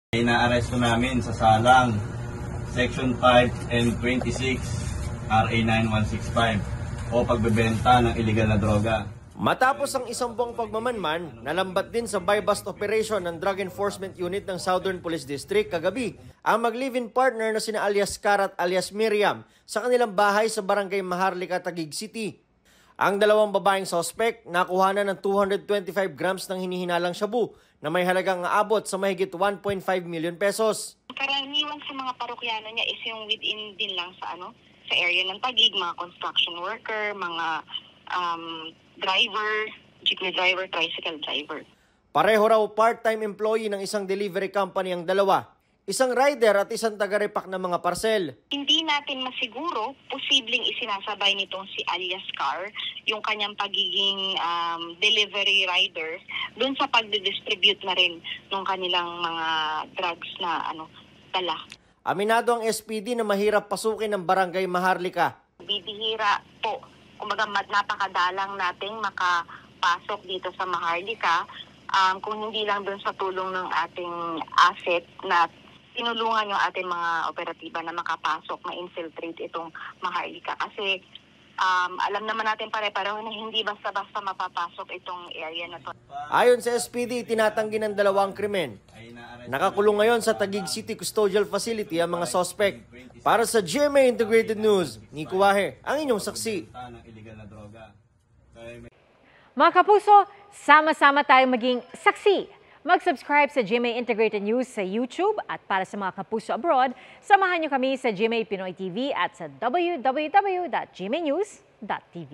Inaaresto namin sa salang Section 5 and 26 RA 9165 o pagbebenta ng illegal na droga. Matapos ang isang buwang pagmamanman, nalambat din sa buy-bust operation ng Drug Enforcement Unit ng Southern Police District kagabi ang mag-live-in partner na sina alias Karat alias Miriam sa kanilang bahay sa Barangay Maharlika, Taguig City. Ang dalawang babaeng suspect nakuha na ng 225 grams ng hinihinalang shabu na may halagang aabot sa mahigit 1.5 million pesos. Karaniwan sa mga parokyano niya is yung within din lang sa sa area ng Taguig, mga construction worker, mga driver, jeepney driver, tricycle driver. Pareho raw part-time employee ng isang delivery company ang dalawa. Isang rider at isang taga-repack ng mga parcel. Hindi natin masiguro, posibleng isinasabay nitong si alias Car, yung kanyang pagiging delivery rider, dun sa pagdidistribute na rin ng kanilang mga drugs na dala. Aminado ang SPD na mahirap pasukin ng Barangay Maharlika. Bibihira po, kumbaga napakadalang nating makapasok dito sa Maharlika, kung hindi lang dun sa tulong ng ating asset na tinulungan yung ating mga operatiba na makapasok, ma-infiltrate itong Maharlika. Kasi alam naman natin pare-pareho na hindi basta-basta mapapasok itong area na to. Ayon sa SPD, tinatanggi ng dalawang krimen. Nakakulong ngayon sa Taguig City Custodial Facility ang mga suspect. Para sa GMA Integrated News, Nico Wahe, ang inyong saksi. Mga kapuso, sama-sama tayong maging saksi. Mag-subscribe sa GMA Integrated News sa YouTube at para sa mga kapuso abroad, samahan niyo kami sa GMA Pinoy TV at sa www.gmanews.tv.